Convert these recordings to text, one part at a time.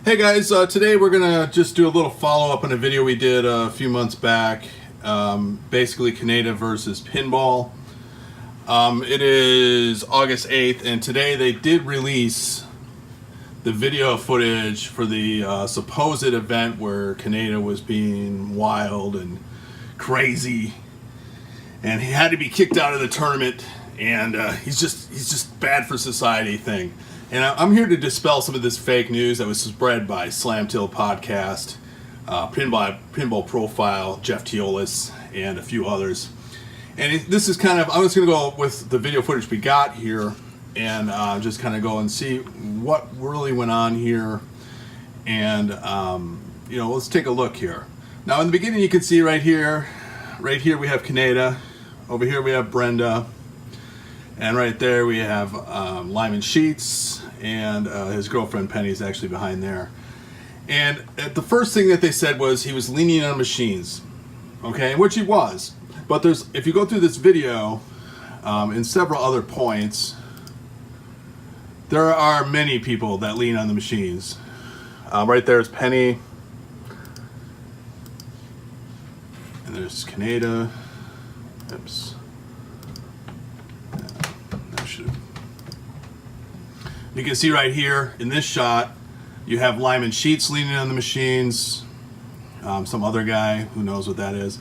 Hey guys, today we're gonna just do a little follow-up on a video we did a few months back. Basically Kaneda versus pinball. It is August 8th, and today they did release the video footage for the supposed event where Kaneda was being wild and crazy, and he had to be kicked out of the tournament, and he's just bad for society thing. And I'm here to dispel some of this fake news that was spread by Tilt Podcast, Pinball Profile, Jeff Teolis, and a few others. And this is kind of, I'm just going to go with the video footage we got here and just kind of go and see what really went on here. And, let's take a look here. Now in the beginning you can see right here we have Kaneda. Over here we have Brenda. And right there we have Lyman Sheets, and his girlfriend Penny is actually behind there. And the first thing that they said was he was leaning on machines, okay, which he was. But if you go through this video, in several other points, there are many people that lean on the machines. Right there is Penny, and there's Kaneda. Oops. You can see right here in this shot, you have Lyman Sheets leaning on the machines. Some other guy, who knows what that is.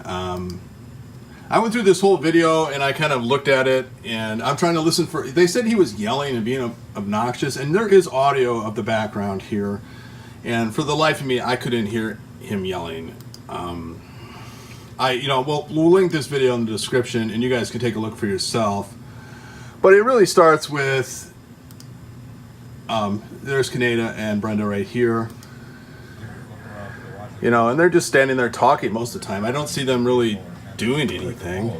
I went through this whole video and I kind of looked at it, and I'm trying to listen for. They said he was yelling and being obnoxious, and there is audio of the background here. And for the life of me, I couldn't hear him yelling. We'll link this video in the description, and you guys can take a look for yourself. But it really starts with. There's Kaneda and Brenda right here. And they're just standing there talking most of the time. I don't see them really doing anything.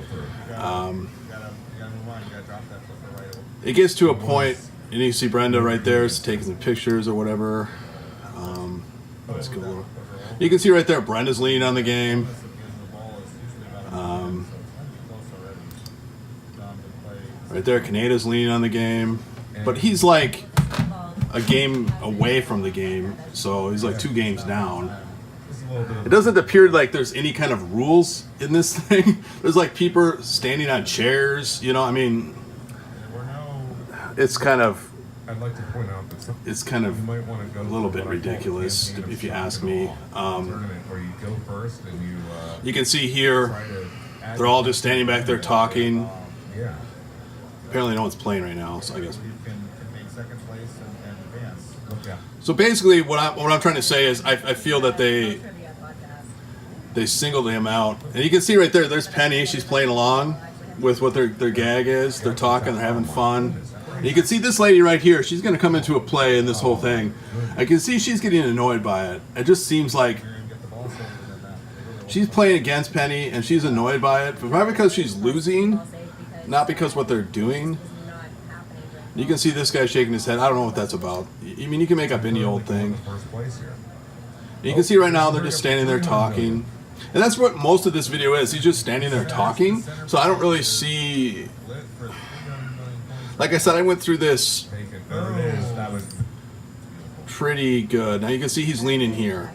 It gets to a point, and you see Brenda right there is taking some pictures or whatever. Let's go. You can see right there Brenda's leaning on the game. Right there, Kaneda's leaning on the game. But he's like a game away from the game, so he's like 2 games down. It doesn't appear like there's any kind of rules in this thing. There's like people standing on chairs, it's kind of, it's kind of a little bit ridiculous if you ask me. You can see here they're all just standing back there talking. Apparently no one's playing right now, so I guess. So basically, what I'm trying to say is, I feel that they singled him out, and you can see right there. There's Penny. She's playing along with what their gag is. They're talking. They're having fun. And you can see this lady right here. She's going to come into a play in this whole thing. I can see she's getting annoyed by it. It just seems like she's playing against Penny, and she's annoyed by it, but probably because she's losing, not because what they're doing. You can see this guy shaking his head. I don't know what that's about. I mean, you can make up any old thing. You can see right now they're just standing there talking. And that's what most of this video is. He's just standing there talking. So I don't really see... Like I said, I went through this pretty good. Now you can see he's leaning here.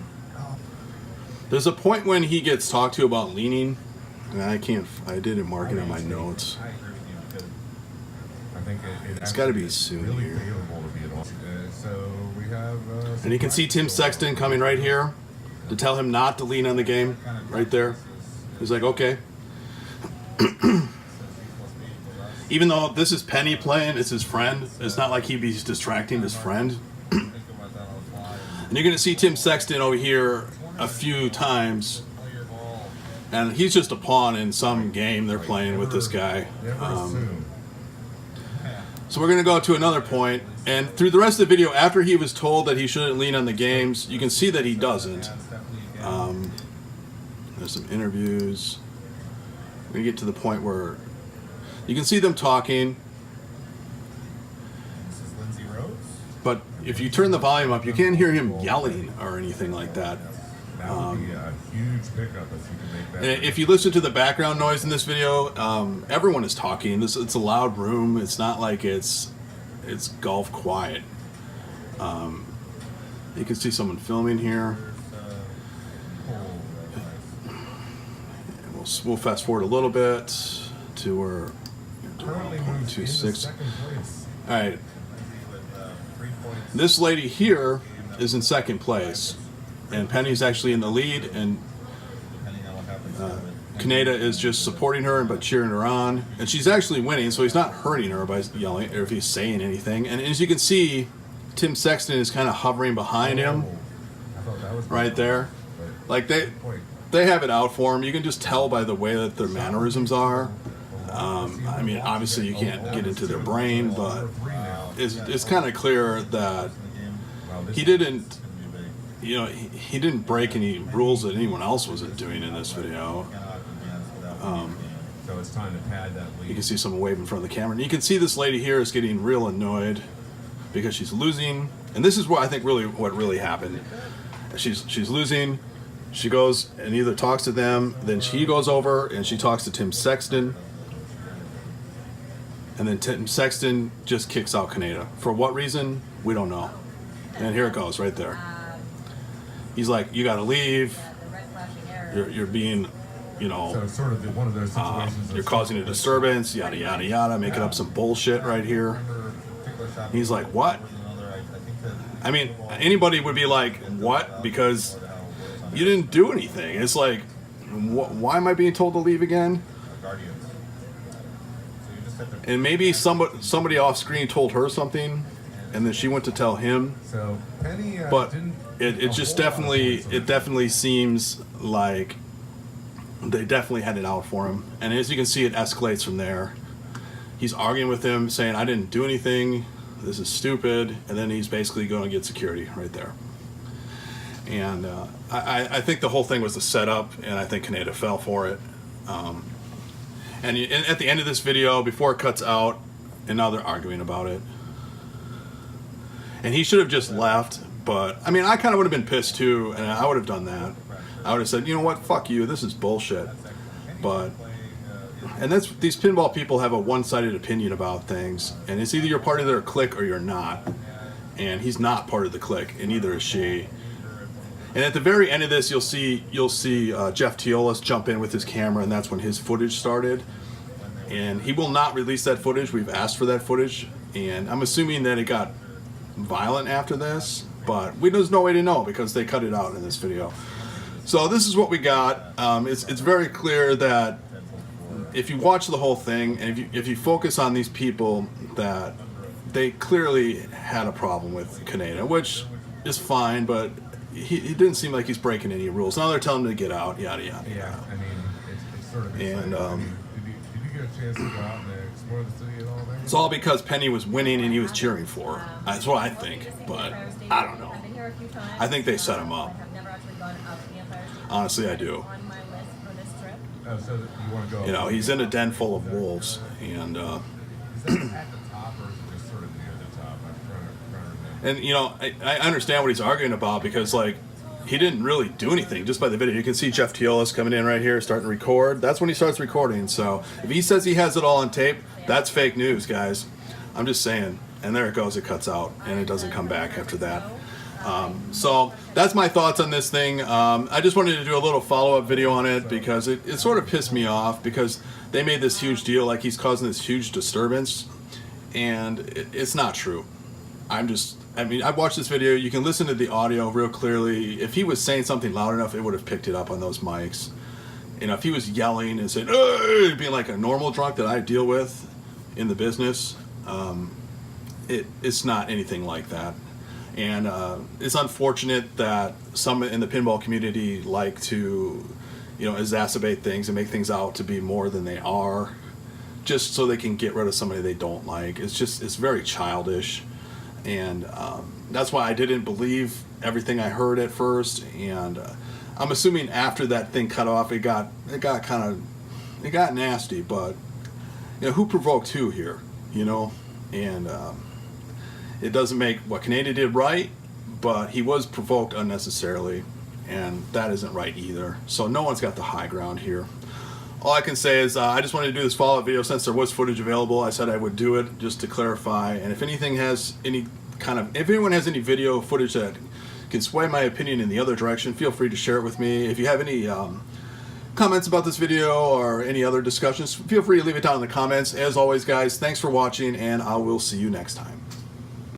There's a point when he gets talked to about leaning. And I didn't mark it in my notes. It's got to be soon here. And you can see Tim Sexton coming right here to tell him not to lean on the game. Right there. He's like, okay. Even though this is Penny playing, it's his friend. It's not like he'd be distracting his friend. And you're going to see Tim Sexton over here a few times. And he's just a pawn in some game they're playing with this guy. So we're going to go to another point, and through the rest of the video, after he was told that he shouldn't lean on the games, you can see that he doesn't. There's some interviews. We're going to get to the point where you can see them talking. But if you turn the volume up, you can't hear him yelling or anything like that. If you listen to the background noise in this video, everyone is talking. It's a loud room. It's not like it's golf quiet. You can see someone filming here. And we'll fast forward a little bit to where 1.26. All right. This lady here is in second place, and Penny's actually in the lead, and Kaneda is just supporting her but cheering her on, and she's actually winning, so he's not hurting her by yelling or if he's saying anything. And as you can see, Tim Sexton is kind of hovering behind him right there. Like they have it out for him. You can just tell by the way that their mannerisms are. I mean, obviously you can't get into their brain, but it's kind of clear that he didn't, you know, he didn't break any rules that anyone else wasn't doing in this video. So it's time to pad that lead. You can see someone waving in front of the camera, and you can see this lady here is getting real annoyed because she's losing. And this is what I think what really happened. She's losing. She goes and either talks to them, then she goes over and she talks to Tim Sexton, and then Tim Sexton just kicks out Kaneda. For what reason? We don't know. And here it goes right there. He's like, "You got to leave. You're being, you know, so it's sort of one of those situations you're causing a disturbance, yada yada yada," making up some bullshit right here. He's like, "What?" I mean, anybody would be like, "What?" Because you didn't do anything. It's like, why am I being told to leave again? And maybe somebody off screen told her something, and then she went to tell him. So Penny, but it just definitely seems like they definitely had it out for him. And as you can see, it escalates from there. He's arguing with him, saying, "I didn't do anything. This is stupid." And then he's basically going to get security right there. And I think the whole thing was the setup, and I think Kaneda fell for it. And at the end of this video, before it cuts out, and now they're arguing about it. And he should have just left, but I mean, I kind of would have been pissed too, and I would have done that. I would have said, "You know what, fuck you, this is bullshit." But, and these pinball people have a one-sided opinion about things, and it's either you're part of their clique or you're not. And he's not part of the clique, and neither is she. And at the very end of this, you'll see Jeff Teolis jump in with his camera, and that's when his footage started. And he will not release that footage. We've asked for that footage, and I'm assuming that it got violent after this, but there's no way to know because they cut it out in this video. So this is what we got. It's very clear that if you watch the whole thing, and if you focus on these people, that they clearly had a problem with Kaneda, which is fine, but he didn't seem like he's breaking any rules. Now they're telling him to get out, yada yada. Yeah, I mean, it's sort of. And did you get a chance to go out and explore the city at all there? It's all because Penny was winning and he was cheering for her. That's what I think, but I don't know. I think they set him up. Honestly, I do. Oh, so you want to go? You know, he's in a den full of wolves, and Is that at the top or is it just sort of near the top? I'm trying to remember. and you know, I understand what he's arguing about because like he didn't really do anything just by the video. You can see Jeff Teolis coming in right here, starting to record. That's when he starts recording. So if he says he has it all on tape, that's fake news, guys. I'm just saying. And there it goes. It cuts out, and it doesn't come back after that. So that's my thoughts on this thing. I just wanted to do a little follow-up video on it because it sort of pissed me off because they made this huge deal like he's causing this huge disturbance, and it's not true. I mean, I watched this video. You can listen to the audio real clearly. If he was saying something loud enough, it would have picked it up on those mics. You know, if he was yelling and saying, "Ugh," being like a normal drunk that I deal with in the business, it's not anything like that. And it's unfortunate that some in the pinball community like to, you know, exacerbate things and make things out to be more than they are, just so they can get rid of somebody they don't like. It's very childish, and that's why I didn't believe everything I heard at first. And I'm assuming after that thing cut off, it got nasty. But you know, who provoked who here? You know, and. It doesn't make what Kaneda did right, but he was provoked unnecessarily, and that isn't right either. So no one's got the high ground here. All I can say is I just wanted to do this follow-up video since there was footage available. I said I would do it just to clarify. And if anything has any if anyone has any video footage that can sway my opinion in the other direction, feel free to share it with me. If you have any comments about this video or any other discussions, feel free to leave it down in the comments. As always, guys, thanks for watching, and I will see you next time.